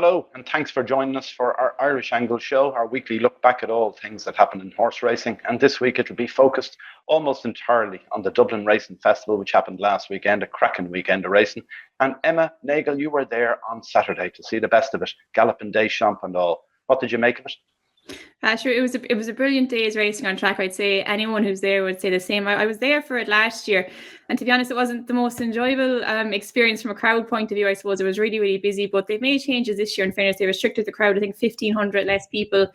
Hello, and thanks for joining us for our Irish Angle show, our weekly look back at all things that happen in horse racing. And this week it'll be focused almost entirely on the Dublin Racing Festival, which happened last weekend, a cracking weekend of racing. And Emma, Nagle, you were there on Saturday to see the best of it, Galopin Des Champs and all. What did you make of it? Sure, it was a brilliant day's racing on track. I'd say anyone who's there would say the same. I was there for it last year, and to be honest, it wasn't the most enjoyable experience from a crowd point of view. I suppose it was really busy, but they've made changes this year. In fairness, they restricted the crowd. I think 1,500 less people.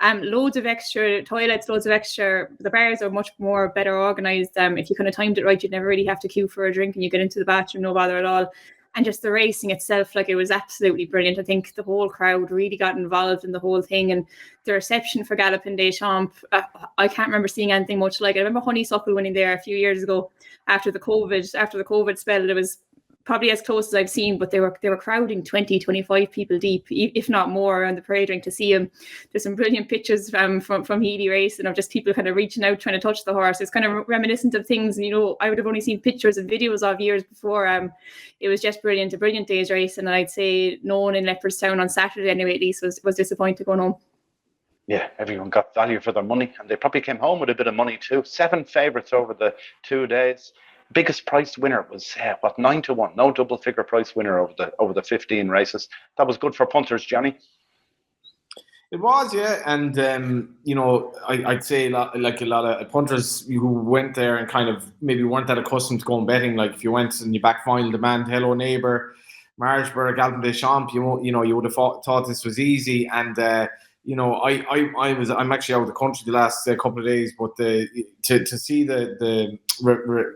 Loads of extra toilets, loads of extra. The bars are much more better organised. If you kind of timed it right, you'd never really have to queue for a drink, and you get into the bathroom, no bother at all. And just the racing itself, like, it was absolutely brilliant. I think the whole crowd really got involved in the whole thing, and the reception for Galopin Des Champs, I can't remember seeing anything much like it. I remember Honeysuckle winning there a few years ago after the COVID spell. It was probably as close as I've seen, but they were crowding 20, 25 people deep, if not more, around the parade ring to see him. There's some brilliant pictures from Healy racing of just people kind of reaching out, trying to touch the horse. It's kind of reminiscent of things, I would have only seen pictures and videos of years before. It was just brilliant, a brilliant day's racing, and I'd say no one in Leopardstown on Saturday anyway at least was disappointed going home. Yeah, everyone got value for their money, and they probably came home with a bit of money too. 7 favourites over the 2 days. Biggest price winner was 9-1. No double figure price winner over the 15 races. That was good for punters, Johnny. It was, yeah, and I'd say a lot of punters who went there and kind of maybe weren't that accustomed to going betting. Like if you went and you back final demand, Hello Neighbour, Marsburg, Galopin Des Champs, you would have thought this was easy. And I'm actually out of the country the last couple of days, but to see the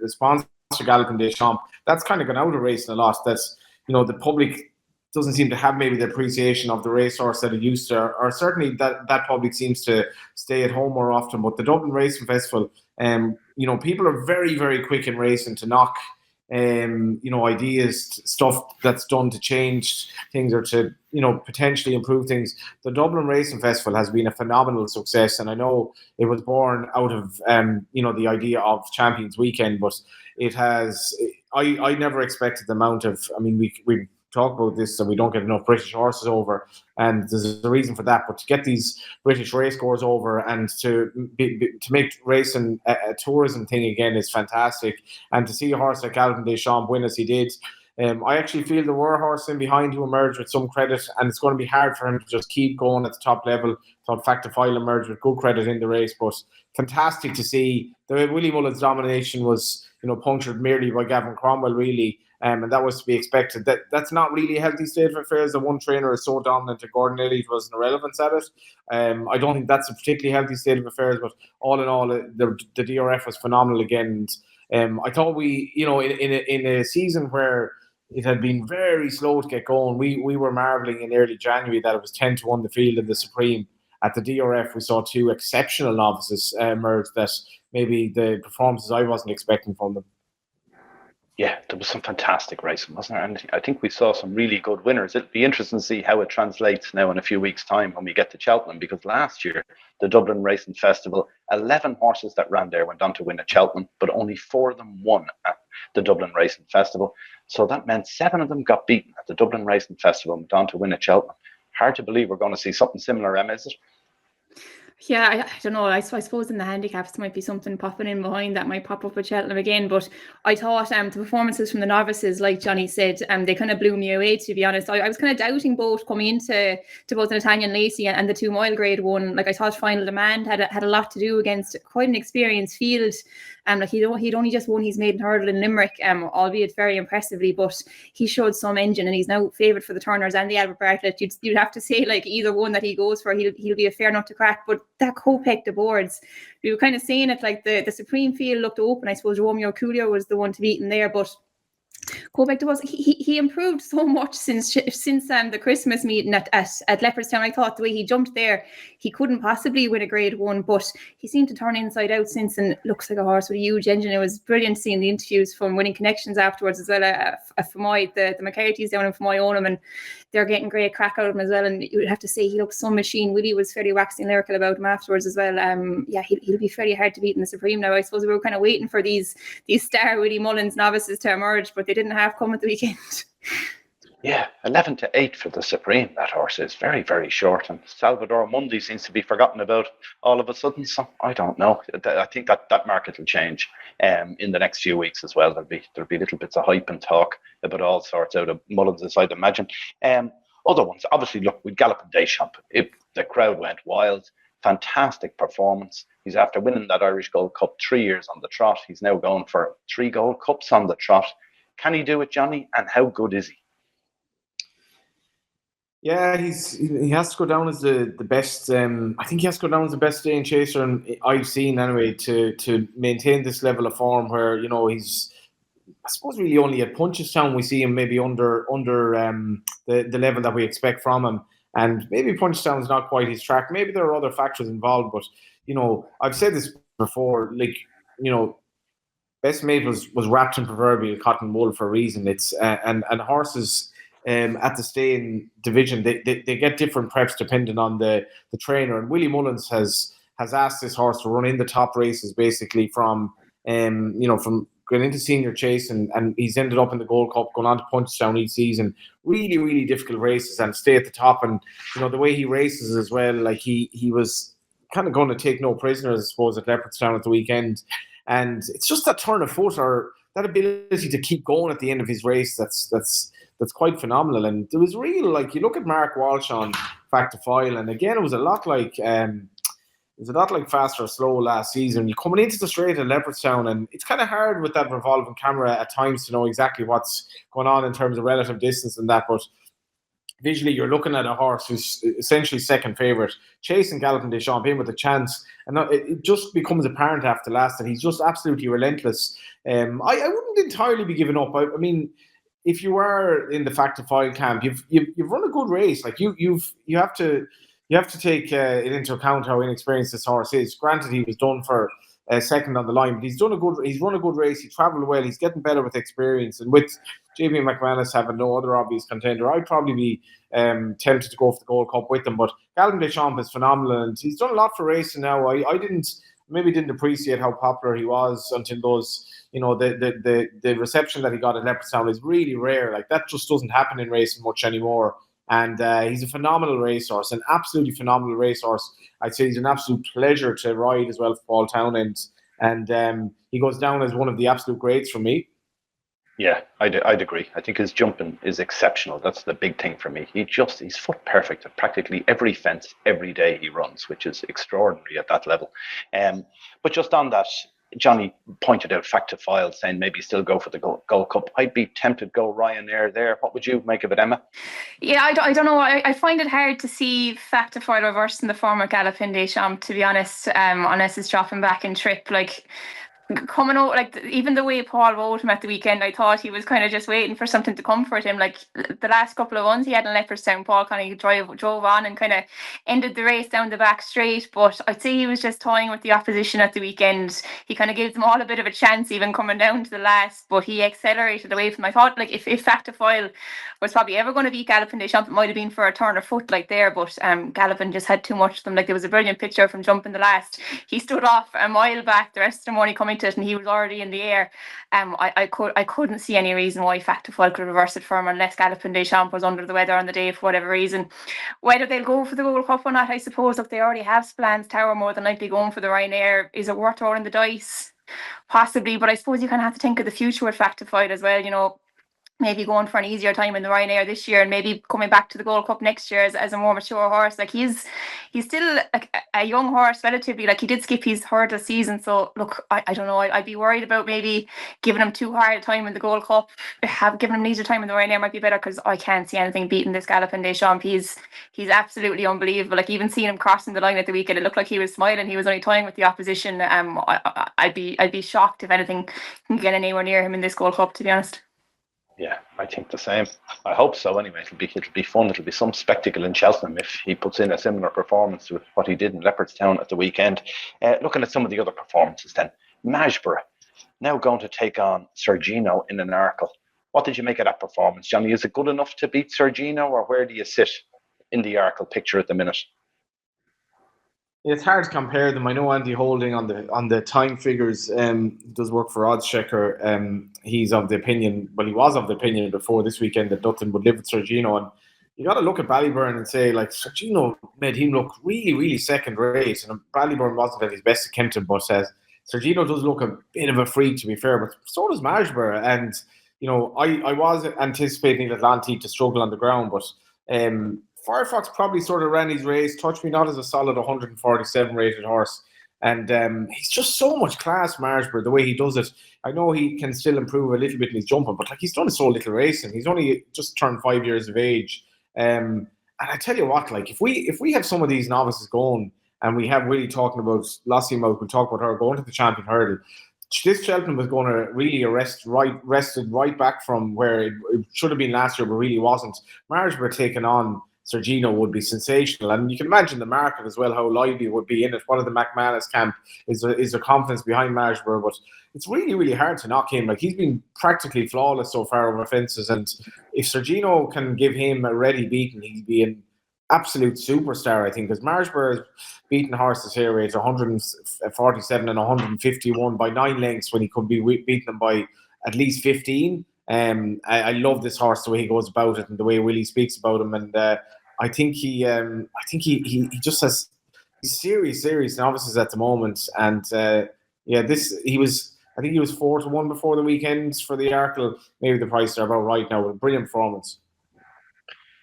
response to Galopin Des Champs, that's kind of gone out of racing a lot. That's the public doesn't seem to have maybe the appreciation of the racehorse that it used to, or certainly that public seems to stay at home more often. But the Dublin Racing Festival, people are very, very quick in racing to knock ideas, stuff that's done to change things or to, potentially improve things. The Dublin Racing Festival has been a phenomenal success, and I know it was born out of, the idea of Champions Weekend, but it has, I never expected the amount of, we talk about this, so we don't get enough British horses over, and there's a reason for that. But to get these British racegoers over and to make racing a tourism thing again is fantastic. And to see a horse like Galopin Des Champs win as he did, I actually feel there were horses in behind who emerged with some credit, and it's going to be hard for him to just keep going at the top level. Thought Factifile emerged with good credit in the race, but fantastic to see. The Willie Mullins domination was, punctured merely by Gavin Cromwell, really. And that was to be expected. That's not really a healthy state of affairs. The one trainer is so dominant that Gordon Elliott was an irrelevance at it. I don't think that's a particularly healthy state of affairs, but all in all, the DRF was phenomenal again. I thought we, in a season where it had been very slow to get going, we were marvelling in early January that it was 10-1 the field in the Supreme. At the DRF, we saw 2 exceptional novices emerge that maybe the performances I wasn't expecting from them. Yeah, there was some fantastic racing, wasn't there? And I think we saw some really good winners. It'll be interesting to see how it translates now in a few weeks' time when we get to Cheltenham, because last year, the Dublin Racing Festival, 11 horses that ran there went on to win at Cheltenham, but only 4 of them won at the Dublin Racing Festival. So that meant 7 of them got beaten at the Dublin Racing Festival and went on to win at Cheltenham. Hard to believe we're going to see something similar, Emma, is it? Yeah, I don't know. I suppose in the handicaps there might be something popping in behind that might pop up at Cheltenham again. But I thought the performances from the novices, like Johnny said, they kind of blew me away, to be honest. I was kind of doubting both coming into both Nathaniel Lacey and the 2 mile grade one. Like, I thought Final Demand had a lot to do against quite an experienced field. Like he'd only just won his maiden hurdle in Limerick, albeit very impressively, but he showed some engine, and he's now favoured for the Turners and the Albert Bartlett. You'd have to say, like, either one that he goes for, he'll be a fair nut to crack. But that Kopek, the boards, we were kind of saying it, like the Supreme field looked open. I suppose Romeo Coolio was the one to beat in there, but Kopek was he improved so much since the Christmas meeting at Leopardstown. I thought the way he jumped there, he couldn't possibly win a grade 1, but he seemed to turn inside out since, and looks like a horse with a huge engine. It was brilliant seeing the interviews from Winning Connections afterwards as well. Fermoy, the McCarthy's down in Fermoy own him, and they're getting great crack out of him as well. And you would have to say he looks some machine. Willie was fairly waxing lyrical about him afterwards as well. He'll be fairly hard to beat in the Supreme now. I suppose we were kind of waiting for these star Willie Mullins novices to emerge, but they didn't have come at the weekend. Yeah, 11 to 8 for the Supreme. That horse is very, very short. And Salvador Mundi seems to be forgotten about all of a sudden. So I don't know. I think that market will change in the next few weeks as well. There'll be little bits of hype and talk about all sorts out of Mullins, I'd imagine. Other ones, obviously, look, with Galopin Des Champs, the crowd went wild. Fantastic performance. He's after winning that Irish Gold Cup 3 years on the trot. He's now going for 3 Gold Cups on the trot. Can he do it, Johnny? And how good is he? Yeah, he has to go down as the best. I think he has to go down as the best staying chaser, and I've seen anyway to maintain this level of form where he's. I suppose really only at Punchestown we see him maybe under the level that we expect from him, and maybe Punchestown is not quite his track. Maybe there are other factors involved, but I've said this before. Like Best Mate was wrapped in proverbial cotton wool for a reason. It's and horses. At the staying division, they get different preps depending on the trainer. And Willie Mullins has asked this horse to run in the top races basically from from going into senior chase, and he's ended up in the Gold Cup, going on to Punchestown each season. Really, really difficult races and stay at the top. And the way he races as well, like he was kind of going to take no prisoners, I suppose, at Leopardstown at the weekend. And it's just that turn of foot or that ability to keep going at the end of his race that's quite phenomenal. And there was real, like, you look at Mark Walsh on Fact to File, and again it was a lot like Fast or Slow last season. You're coming into the straight at Leopardstown, and it's kind of hard with that revolving camera at times to know exactly what's going on in terms of relative distance and that, but visually you're looking at a horse who's essentially second favourite, chasing Galopin Des Champs in with a chance, and it just becomes apparent after last that he's just absolutely relentless. I wouldn't entirely be giving up. I mean, if you are in the Fact to File camp, you've run a good race. Like you have to take it into account how inexperienced this horse is. Granted, he was done for second on the line, but he's run a good race. He travelled well. He's getting better with experience, and with Jamie McManus having no other obvious contender, I'd probably be tempted to go for the Gold Cup with him. But Galopin Des Champs is phenomenal, and he's done a lot for racing now. I didn't appreciate how popular he was until those. The reception that he got at Leopardstown is really rare. Like, that just doesn't happen in racing much anymore. And he's a phenomenal racehorse, an absolutely phenomenal racehorse. I'd say he's an absolute pleasure to ride as well for Paul Townend. And he goes down as one of the absolute greats for me. Yeah, I'd agree. I think his jumping is exceptional. That's the big thing for me. He's foot perfect at practically every fence, every day he runs, which is extraordinary at that level. But just on that, Johnny pointed out Fact to File, saying maybe still go for the Gold Cup. I'd be tempted to go Ryanair there. What would you make of it, Emma? Yeah, I don't know. I find it hard to see Fact to File reversing the form of Galopin Des Champs, to be honest, unless it's dropping back in trip. Like, coming out, like, even the way Paul rode him at the weekend, I thought he was kind of just waiting for something to comfort him. Like, the last couple of ones he had in Leopardstown, Paul kind of drove on and kind of ended the race down the back straight. But I'd say he was just toying with the opposition at the weekend. He kind of gave them all a bit of a chance, even coming down to the last, but he accelerated away from. I thought, like, if Fact to File was probably ever going to beat Galopin Des Champs, it might have been for a turn of foot like there, but Galopin just had too much of them. Like, there was a brilliant picture from jumping the last. He stood off a mile back, the rest of them only coming to it, and he was already in the air. I couldn't see any reason why Fact to File could reverse it for him unless Galopin Des Champs was under the weather on the day for whatever reason. Whether they'll go for the Gold Cup or not, I suppose. If they already have Spillane Tower, more than likely going for the Ryanair. Is it worth rolling the dice? Possibly, but I suppose you kind of have to think of the future with Fact to File as well. Maybe going for an easier time in the Ryanair this year and maybe coming back to the Gold Cup next year as a more mature horse. Like, he's still a young horse relatively. Like, he did skip his hurdle season, so look, I don't know, I'd be worried about maybe giving him too hard a time in the Gold Cup. Giving him easier time in the Ryanair might be better, because I can't see anything beating this Galopin Des Champs. He's absolutely unbelievable. Like, even seeing him crossing the line at the weekend, it looked like he was smiling. He was only toying with the opposition. I'd be shocked if anything can get anywhere near him in this Gold Cup, to be honest. Yeah, I think the same. I hope so. Anyway, it'll be fun. It'll be some spectacle in Cheltenham if he puts in a similar performance to what he did in Leopardstown at the weekend. Looking at some of the other performances, then, Mageborough now going to take on Sergino in an Arkle. What did you make of that performance, Johnny? Is it good enough to beat Sergino, or where do you sit in the Arkle picture at the minute? It's hard to compare them. I know Andy Holding on the time figures does work for Oddschecker. He's of the opinion, well, he was of the opinion before this weekend that Dutton would live with Sergino, and you got to look at Ballyburn and say, like, Sergino made him look really, really second rate, and Ballyburn wasn't at his best at Kempton, but Sergino does look a bit of a freak, to be fair, but so does Marshborough. And I was anticipating Atlantique to struggle on the ground, but Firefox probably sort of ran his race. Touch Me Not as a solid 147 rated horse. And he's just so much class, Marshborough, the way he does it. I know he can still improve a little bit in his jumping, but like, he's done so little racing. He's only just turned 5 years of age. And I tell you what, like, if we have some of these novices going, and we have Willie talking about Lossiemouth, we'll talk about her going to the champion hurdle, this Cheltenham was going to really rested right back from where it should have been last year, but really wasn't. Marshborough taking on Sergino would be sensational, and you can imagine the market as well, how lively would be in it. One of the McManus camp is the confidence behind Marshborough, but it's really, really hard to knock him. Like, he's been practically flawless so far over fences, and if Sergino can give him a ready beating, he'd be an absolute superstar, I think, because Marshborough's beaten horses here at 147 and 151 by 9 lengths when he could be beating them by at least 15. I love this horse, the way he goes about it and the way Willie speaks about him, and I think he just has serious novices at the moment, and I think he was 4-1 before the weekend for the Arkle. Maybe the price are about right now. With a brilliant performance.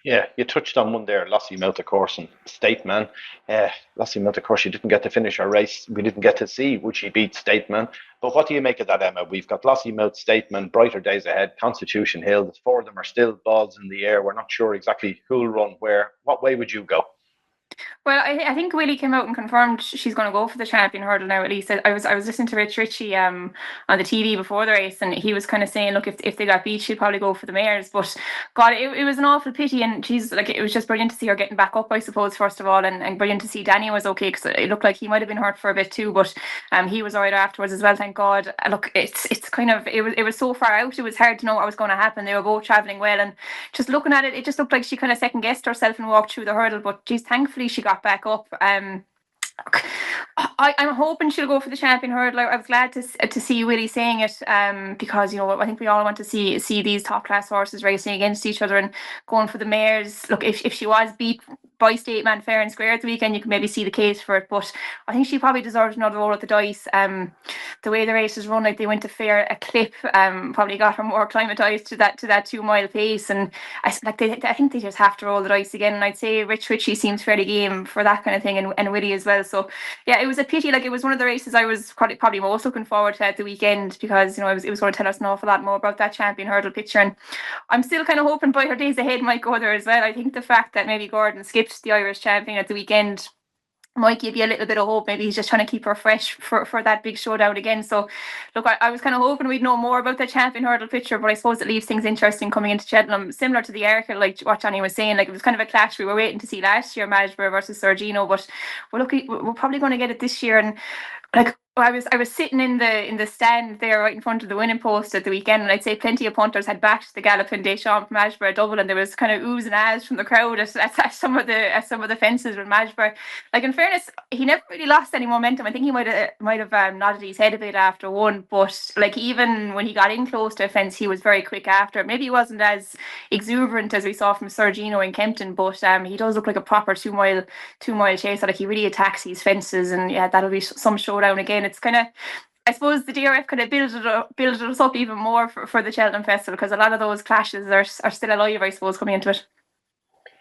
Yeah, you touched on one there, Lossiemouth, of course, and Stateman. Lossiemouth, of course, she didn't get to finish her race. We didn't get to see would she beat Stateman. But what do you make of that, Emma? We've got Lossiemouth, Stateman, brighter days ahead, Constitution Hill. The 4 of them are still balls in the air. We're not sure exactly who'll run where. What way would you go? Well, I think Willie came out and confirmed she's going to go for the champion hurdle now. At least I was listening to Rich Ritchie on the TV before the race, and he was kind of saying, look, if they got beat, she'd probably go for the mares. But God, it was an awful pity, and she's like, it was just brilliant to see her getting back up, I suppose, first of all, and brilliant to see Danny was okay, because it looked like he might have been hurt for a bit too, but he was alright afterwards as well, thank God. Look, it's kind of it was so far out, it was hard to know what was going to happen. They were both travelling well, and just looking at it, it just looked like she kind of second guessed herself and walked through the hurdle. But geez, thankfully she got back up. I'm hoping she'll go for the champion hurdle. I was glad to see Willie saying it, because I think we all want to see these top class horses racing against each other and going for the mares. Look, if she was beat by Stateman fair and square at the weekend, you can maybe see the case for it, but I think she probably deserves another roll at the dice. The way the races run, like they went to fair a clip, probably got her more acclimatized to that 2 mile pace, and I think they just have to roll the dice again. And I'd say Rich Ritchie seems fairly game for that kind of thing, and Willie as well. So yeah, it was a pity. Like, it was one of the races I was probably most looking forward to at the weekend, because it was going to tell us an awful lot more about that champion hurdle picture, and I'm still kind of hoping by her days ahead might go there as well. I think the fact that maybe Gordon skipped the Irish champion at the weekend might give you a little bit of hope. Maybe he's just trying to keep her fresh for that big showdown again. So look, I was kind of hoping we'd know more about the champion hurdle picture, but I suppose it leaves things interesting coming into Cheltenham, similar to the Arkle, like what Johnny was saying. Like, it was kind of a clash we were waiting to see last year, Marshborough versus Sergino, but we're probably going to get it this year. And like, I was sitting in the stand there right in front of the winning post at the weekend, and I'd say plenty of punters had backed the Galopin Des Champs from Marshborough Double, and there was kind of oohs and ahs from the crowd at some of the fences with Marshborough. Like, in fairness, he never really lost any momentum. I think he might have nodded his head a bit after one, but like, even when he got in close to a fence, he was very quick after. Maybe he wasn't as exuberant as we saw from Sergino in Kempton, but he does look like a proper 2 mile chaser. Like, he really attacks these fences, and yeah, that'll be some showdown again. It's kind of, I suppose the DRF kind of built us up even more for the Cheltenham Festival, because a lot of those clashes are still alive, I suppose, coming into it.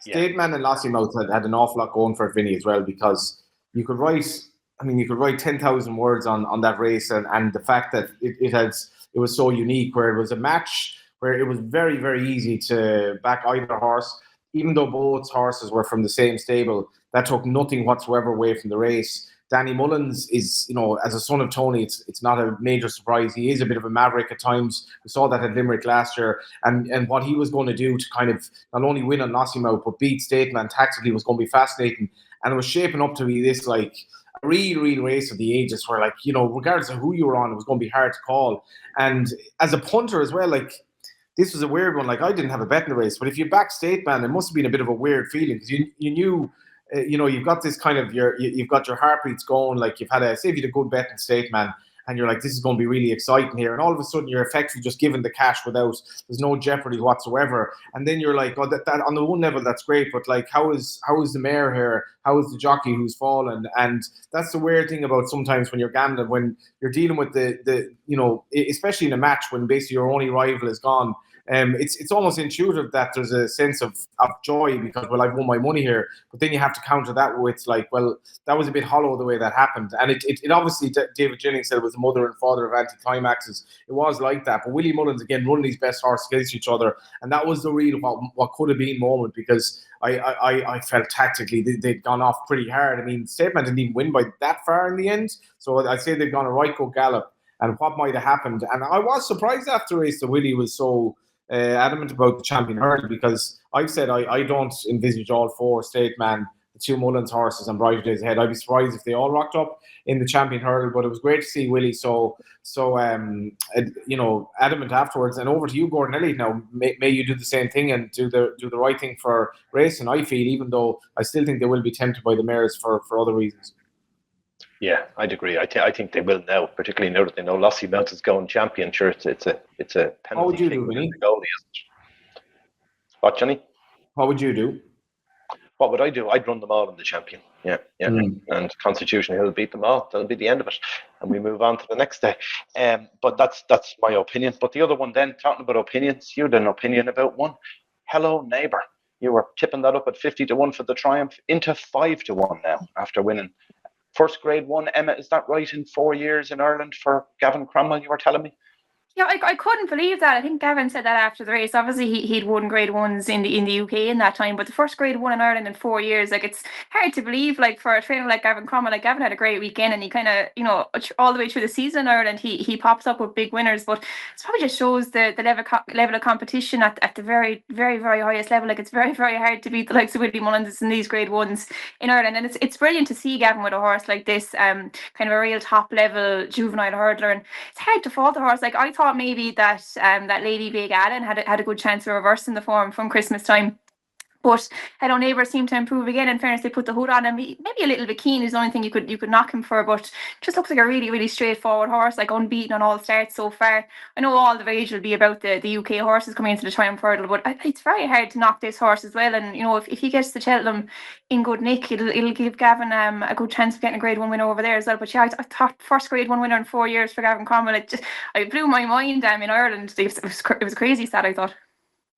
Stateman and Lossiemouth had an awful lot going for it, Vinny, as well, because you could write 10,000 words on that race, and the fact that it was so unique, where it was a match where it was very, very easy to back either horse, even though both horses were from the same stable. That took nothing whatsoever away from the race. Danny Mullins is, as a son of Tony, it's not a major surprise. He is a bit of a maverick at times. We saw that at Limerick last year. And what he was going to do to kind of not only win on Lossiemouth, but beat Stateman tactically was going to be fascinating. And it was shaping up to be this, like, a real race of the ages where, like, regardless of who you were on, it was going to be hard to call. And as a punter as well, like, this was a weird one. Like, I didn't have a bet in the race, but if you back Stateman, it must have been a bit of a weird feeling, because you knew you've got this kind of you've got your heartbeats going, like you've had say if you had a good betting state, man, and you're like, this is going to be really exciting here, and all of a sudden you're effectively just given the cash there's no jeopardy whatsoever, and then you're like, oh, that on the one level that's great, but like how is the mare here, how is the jockey who's fallen? And that's the weird thing about sometimes when you're gambling, when you're dealing with the especially in a match when basically your only rival is gone. It's almost intuitive that there's a sense of joy because, well, I've won my money here. But then you have to counter that with like, well, that was a bit hollow the way that happened. And it obviously, David Jennings said it was the mother and father of anticlimaxes. It was like that. But Willie Mullins, again, running these best horses against each other. And that was the real what could have been moment because I felt tactically they'd gone off pretty hard. I mean, Statement didn't even win by that far in the end. So I'd say they've gone a right go gallop. And what might have happened. And I was surprised after the race that Willie was so adamant about the champion hurdle because I've said I don't envisage all four Stateman, the two Mullins horses and Brighter Days Ahead. I'd be surprised if they all rocked up in the champion hurdle, but it was great to see Willie so adamant afterwards. And over to you, Gordon Elliott. Now, may you do the same thing and do the right thing for racing. I feel, even though I still think they will be tempted by the mares for other reasons. Yeah, I'd agree. I think they will now, particularly now that they know Lossie Mount is going champion. Sure, it's a penalty. What would you do, Vinny? What, Johnny? What would you do? What would I do? I'd run them all in the champion. Yeah. And Constitution Hill beat them all. That'll be the end of it, and we move on to the next day. But that's my opinion. But the other one, then, talking about opinions, you had an opinion about one. Hello, Neighbour. You were tipping that up at 50-1 for the Triumph into 5-1 now after winning. First grade one, Emma, is that right, in 4 years in Ireland for Gavin Cromwell, you were telling me? Yeah, I couldn't believe that. I think Gavin said that after the race. Obviously, he'd won grade ones in the UK in that time, but the first grade one in Ireland in 4 years, like, it's hard to believe. Like, for a trainer like Gavin Cromwell, like, Gavin had a great weekend, and he kind of, all the way through the season in Ireland, he pops up with big winners. But it probably just shows the level of competition at the very, very, very highest level. Like, it's very, very hard to beat the likes of Willie Mullins in these grade ones in Ireland, and it's brilliant to see Gavin with a horse like this, kind of a real top level juvenile hurdler, and it's hard to fault the horse. Like, I thought maybe that Lady Big Allen had a good chance of reversing the form from Christmas time. But Hello Neighbour seemed to improve again. In fairness, they put the hood on him. Maybe a little bit keen is the only thing you could knock him for, but just looks like a really, really straightforward horse, like unbeaten on all starts so far. I know all the rage will be about the UK horses coming into the Triumph Hurdle, but it's very hard to knock this horse as well. And if he gets to Cheltenham in good nick, it'll give Gavin a good chance of getting a grade one winner over there as well. But yeah, I thought first grade one winner in 4 years for Gavin Cromwell. It blew my mind. In Ireland, it was a crazy stat, I thought.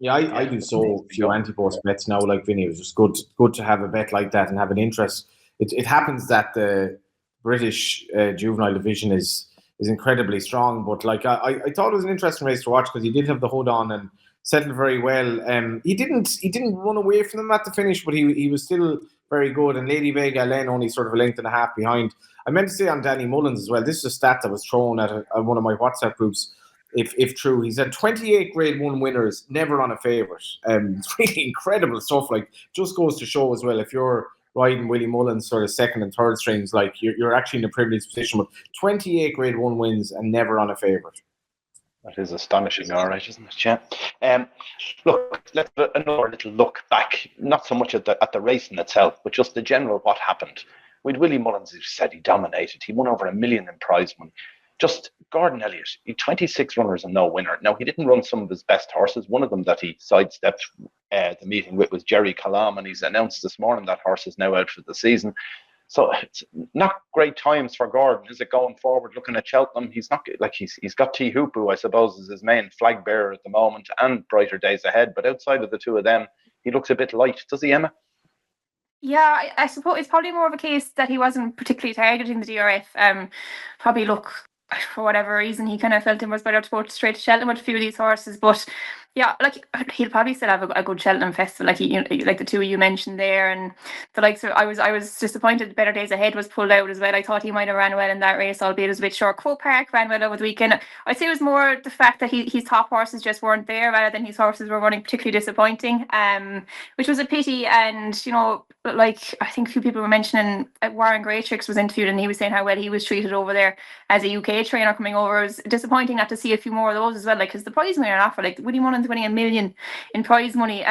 Yeah, I do so few anti-post bets now, like Vinny. It was just good to have a bet like that and have an interest. It happens that the British juvenile division is incredibly strong, but like I thought it was an interesting race to watch because he did have the hood on and settled very well. He didn't run away from them at the finish, but he was still very good. And Lady Vega Len only sort of a length and a half behind. I meant to say on Danny Mullins as well. This is a stat that was thrown at one of my WhatsApp groups. If true, he's had 28 grade one winners, never on a favourite. It's really incredible stuff. Like, just goes to show as well, if you're riding Willie Mullins sort of second and third strings, like you're actually in a privileged position with 28 grade one wins and never on a favourite. That is astonishing, all right, isn't it? Yeah. Look, let's have another little look back, not so much at the race in itself, but just the general what happened. With Willie Mullins, he said he dominated. He won over $1 million in prize money. Just Gordon Elliott, he 26 runners and no winner. Now, he didn't run some of his best horses. One of them that he sidestepped the meeting with was Jerry Calam, and he's announced this morning that horse is now out for the season. So it's not great times for Gordon, is it, going forward? Looking at Cheltenham, he's not like he's got T Hoopu, I suppose, as his main flag bearer at the moment, and Brighter Days Ahead. But outside of the two of them, he looks a bit light, does he, Emma? Yeah, I suppose it's probably more of a case that he wasn't particularly targeting the DRF. Probably look, for whatever reason, he kind of felt it was better to go straight to Cheltenham with a few of these horses. But yeah, like, he'll probably still have a good Cheltenham festival, like the two you mentioned there, and the likes of, I was disappointed Better Days Ahead was pulled out as well. I thought he might have ran well in that race, albeit it was a bit short. Croke Park ran well over the weekend. I'd say it was more the fact that his top horses just weren't there, rather than his horses were running particularly disappointing, which was a pity. And like, I think a few people were mentioning Warren Greatrix was interviewed, and he was saying how well he was treated over there as a UK trainer coming over. It was disappointing not to see a few more of those as well, like, because the prize money on offer, like Willie Mullins Mullins winning $1 million in prize money.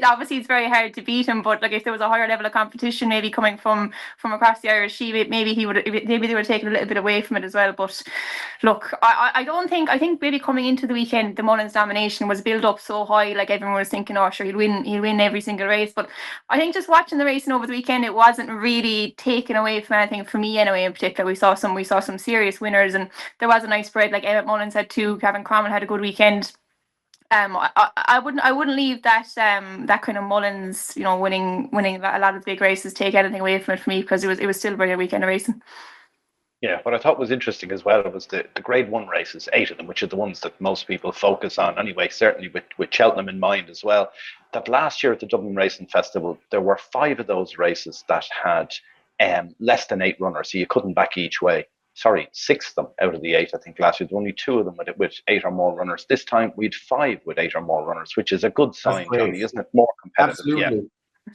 Obviously it's very hard to beat him, but like if there was a higher level of competition, maybe coming from across the Irish Sea, maybe they would have taken a little bit away from it as well. But look, I think maybe coming into the weekend, the Mullins domination was built up so high, like everyone was thinking, oh sure, he'll win every single race. But I think just watching the racing over the weekend, it wasn't really taken away from anything for me anyway. In particular, we saw some serious winners, and there was a nice spread. Like Emmett Mullins had 2, Gavin Cromwell had a good weekend. I wouldn't leave that kind of Mullins, winning a lot of big races, take anything away from it for me, because it was still a brilliant weekend of racing. Yeah, what I thought was interesting as well was the Grade 1 races, 8 of them, which are the ones that most people focus on anyway, certainly with Cheltenham in mind as well. That last year at the Dublin Racing Festival, there were 5 of those races that had less than 8 runners, so you couldn't back each way. Sorry, 6 of them out of the 8, I think last year. There were only 2 of them with 8 or more runners. This time we had 5 with 8 or more runners, which is a good sign, Johnny, isn't it? More competitive. Absolutely.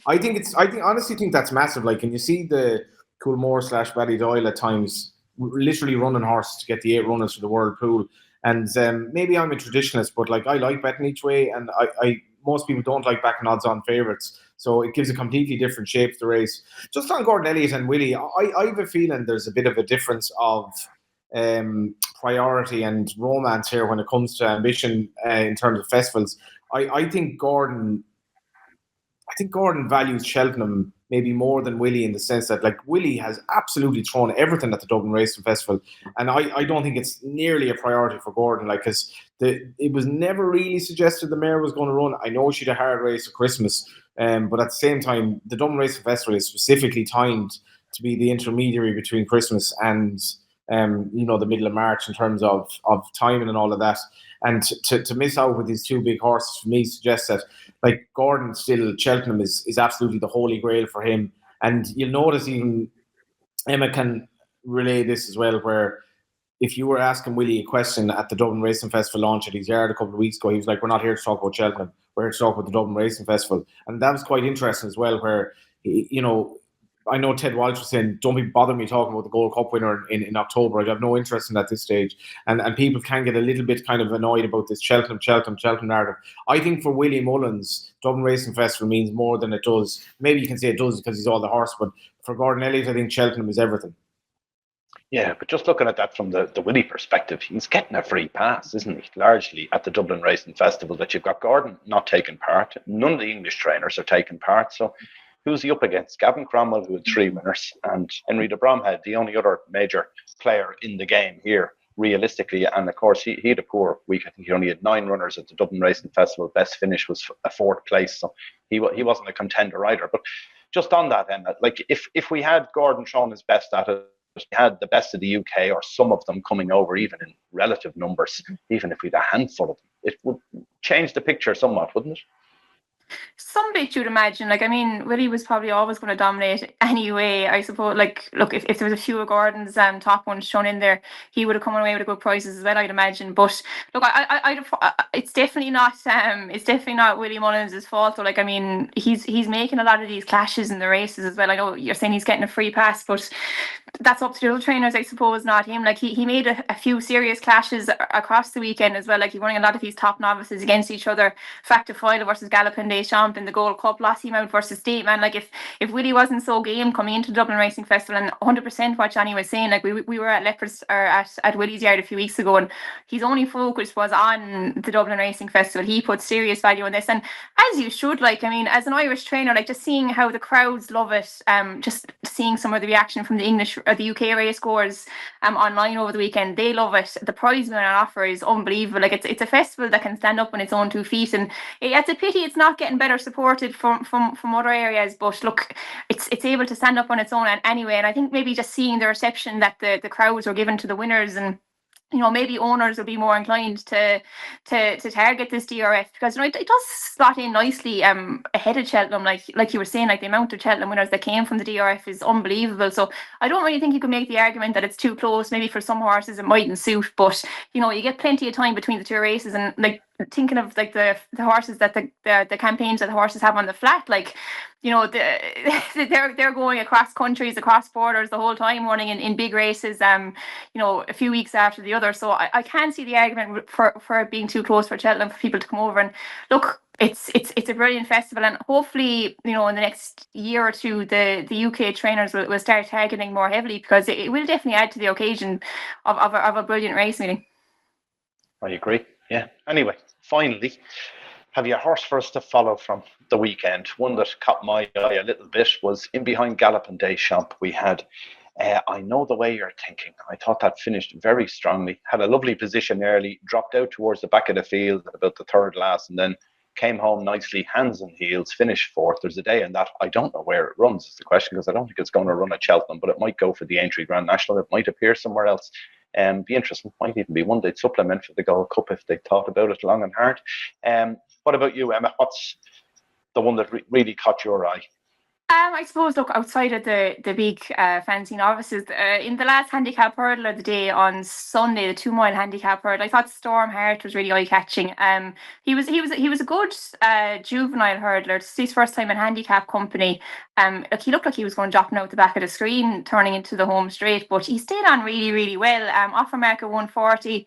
Yeah. I honestly think that's massive. Like, and you see the Coolmore/Ballydoyle at times literally running horses to get the 8 runners for the World Pool. And maybe I'm a traditionalist, but like I like betting each way, and I most people don't like backing odds on favourites. So it gives a completely different shape to the race. Just on Gordon Elliott and Willie, I have a feeling there's a bit of a difference of priority and romance here when it comes to ambition in terms of festivals. I think Gordon values Cheltenham maybe more than Willie, in the sense that like Willie has absolutely thrown everything at the Dublin Racing Festival, and I don't think it's nearly a priority for Gordon. Like, because it was never really suggested the mare was going to run. I know she'd a hard race at Christmas, but at the same time, the Dublin Racing Festival is specifically timed to be the intermediary between Christmas and the middle of March in terms of timing and all of that. And to miss out with these 2 big horses, for me, suggests that like Gordon still, Cheltenham is absolutely the holy grail for him. And you'll notice even Emma can relay this as well, where if you were asking Willie a question at the Dublin Racing Festival launch at his yard a couple of weeks ago, he was like, we're not here to talk about Cheltenham, we're here to talk about the Dublin Racing Festival. And that was quite interesting as well, where, I know Ted Walsh was saying, don't be bothering me talking about the Gold Cup winner in October. I have no interest in that at this stage. And people can get a little bit kind of annoyed about this Cheltenham narrative. I think for Willie Mullins, Dublin Racing Festival means more than it does. Maybe you can say it does because he's all the horse, but for Gordon Elliott, I think Cheltenham is everything. Yeah, but just looking at that from the Willie perspective, he's getting a free pass, isn't he? Largely at the Dublin Racing Festival, that you've got Gordon not taking part. None of the English trainers are taking part. So who's he up against? Gavin Cromwell, who had 3 winners, and Henry de Bromhead, the only other major player in the game here, realistically. And of course, he had a poor week. I think he only had 9 runners at the Dublin Racing Festival. Best finish was a 4th place, so he wasn't a contender either. But just on that, Emma, like if we had Gordon showing his best at it, we had the best of the UK, or some of them coming over, even in relative numbers, even if we had a handful of them, it would change the picture somewhat, wouldn't it? Some bit you'd imagine. Like, I mean, Willie was probably always going to dominate anyway, I suppose. Like, look, if there was a few of Gordon's top ones shown in there, he would have come away with a good prizes as well, I'd imagine. But look, it's definitely not Willie Mullins' fault. Though. Like, I mean, he's making a lot of these clashes in the races as well. I know you're saying he's getting a free pass, but that's up to the other trainers, I suppose, not him. Like, he made a few serious clashes across the weekend as well. Like, he running a lot of these top novices against each other. Factor Foyle versus Galopin Des Champs in the Gold Cup, Lassie Mount versus State Man. Like, if Willie wasn't so game coming into the Dublin Racing Festival, and 100% what Johnny was saying, like we were at Leopards or at Willie's yard a few weeks ago, and his only focus was on the Dublin Racing Festival. He put serious value on this, and as you should. Like, I mean, as an Irish trainer, like, just seeing how the crowds love it, just seeing some of the reaction from the English or the UK race scores online over the weekend, they love it. The prize money on offer is unbelievable. Like, it's a festival that can stand up on its own 2 feet, and it's a pity it's not getting better supported from other areas. But look, it's able to stand up on its own anyway. And I think maybe just seeing the reception that the crowds are given to the winners, and maybe owners will be more inclined to target this DRF, because it does slot in nicely ahead of Cheltenham. Like you were saying, like, the amount of Cheltenham winners that came from the DRF is unbelievable. So I don't really think you can make the argument that it's too close. Maybe for some horses it mightn't suit, but you get plenty of time between the 2 races, and like thinking of like the horses that the campaigns that the horses have on the flat, like, you know, they're going across countries, across borders the whole time, running in big races, you know, a few weeks after the other. So I can't see the argument for it being too close for Cheltenham for people to come over. And look, it's a brilliant festival, and hopefully, you know, in the next year or two, the UK trainers will start targeting more heavily, because it will definitely add to the occasion of a brilliant race meeting. I agree. Yeah. Anyway, finally, have you a horse for us to follow from the weekend? One that caught my eye a little bit was in behind Galopin Des Champs. We had I Know the Way You're Thinking. I thought that finished very strongly. Had a lovely position early, dropped out towards the back of the field about the third last, and then came home nicely, hands and heels, finished fourth. There's a day in that. I don't know where it runs, is the question, because I don't think it's going to run at Cheltenham, but it might go for the Aintree Grand National. It might appear somewhere else. Be interesting. Might even be one they'd supplement for the Gold Cup if they thought about it long and hard. What about you, Emma? What's the one that really caught your eye? I suppose, look, outside of the big fancy novices, in the last handicap hurdle of the day on Sunday, the 2 mile handicap hurdle, I thought Stormheart was really eye catching. He was a good juvenile hurdler. It's his first time in handicap company. He looked like he was going dropping out the back of the screen, turning into the home straight, but he stayed on really well. Offer mark of 140.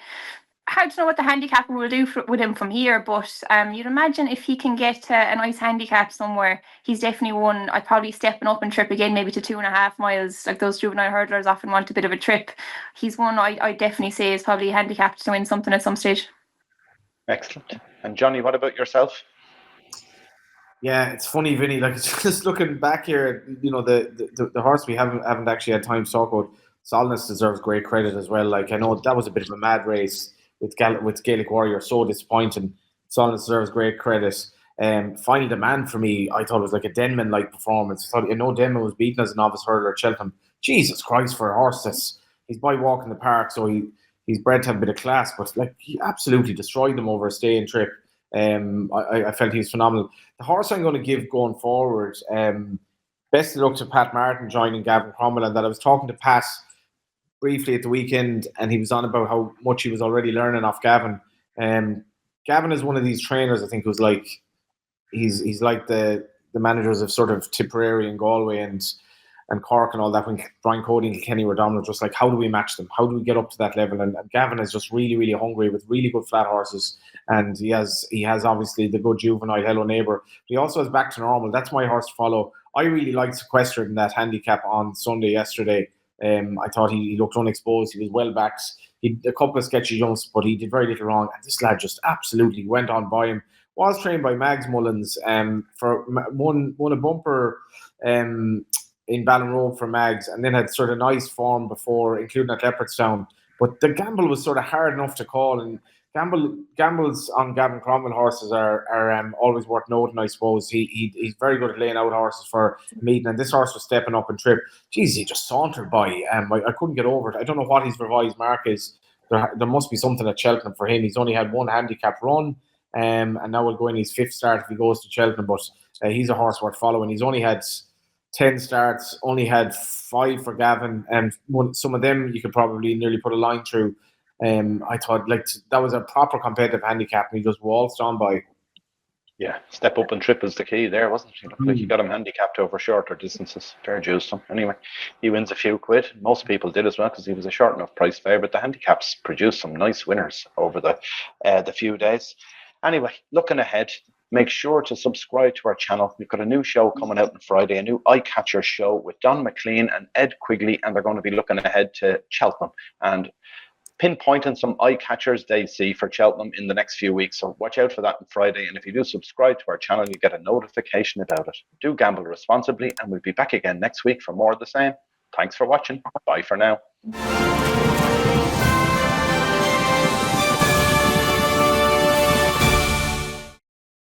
Hard to know what the handicapper will do with him from here, but you'd imagine if he can get a nice handicap somewhere, he's definitely one. I'd probably stepping up and trip again, maybe to 2.5 miles. Like those juvenile hurdlers often want a bit of a trip. He's one I definitely say is probably handicapped to win something at some stage. Excellent. And Johnny, what about yourself? Yeah, it's funny, Vinny. Like, just looking back here, you know, the horse we haven't actually had time to talk about. Solness deserves great credit as well. Like, I know that was a bit of a mad race with Gaelic Warrior, so disappointing. Solness deserves great credit. Final Demand for me, I thought it was like a Denman-like performance. I thought, Denman was beaten as a novice hurdler at Cheltenham. Jesus Christ, for a horse he's by walking the park, so he's bred to have a bit of class, but like he absolutely destroyed them over a stay-in trip. I felt he was phenomenal. The horse I'm going to give going forward, best of luck to Pat Martin joining Gavin Cromwell, and that I was talking to Pat briefly at the weekend, and he was on about how much he was already learning off Gavin. Gavin is one of these trainers, I think, who's like he's like the managers of sort of Tipperary and Galway and Cork and all that, when Brian Cody and Kenny were dominant, just like, how do we match them? How do we get up to that level? And Gavin is just really hungry with really good flat horses, and he has obviously the good juvenile Hello Neighbour. But he also has Back to Normal. That's my horse to follow. I really liked Sequestered in that handicap on Sunday yesterday. I thought he looked unexposed. He was well backed. He did a couple of sketchy jumps, but he did very little wrong. And this lad just absolutely went on by him. Was trained by Mags Mullins for won a bumper in Ballinrobe for Mags, and then had sort of nice form before, including at Leopardstown. But the gamble was sort of hard enough to call, and gambles on Gavin Cromwell horses are always worth noting, I suppose. He's very good at laying out horses for meeting, and this horse was stepping up and trip. Jeez, he just sauntered by. I couldn't get over it. I don't know what his revised mark is. There must be something at Cheltenham for him. He's only had one handicap run, and now we'll go in his 5th start if he goes to Cheltenham. But he's a horse worth following. He's only had 10 starts, only had 5 for Gavin, and some of them you could probably nearly put a line through. I thought like that was a proper competitive handicap, and he just waltzed on by. Yeah, step up and trip is the key there, wasn't it? He looked like he got him handicapped over shorter distances. Fair dues to him. Anyway, he wins a few quid. Most people did as well, because he was a short enough price favourite. The handicaps produced some nice winners over the few days. Anyway, looking ahead, make sure to subscribe to our channel. We've got a new show coming out on Friday, a new eye catcher show with Don McLean and Ed Quigley, and they're going to be looking ahead to Cheltenham and pinpointing some eye catchers they see for Cheltenham in the next few weeks. So watch out for that on Friday. And if you do subscribe to our channel, you get a notification about it. Do gamble responsibly, and we'll be back again next week for more of the same. Thanks for watching. Bye for now.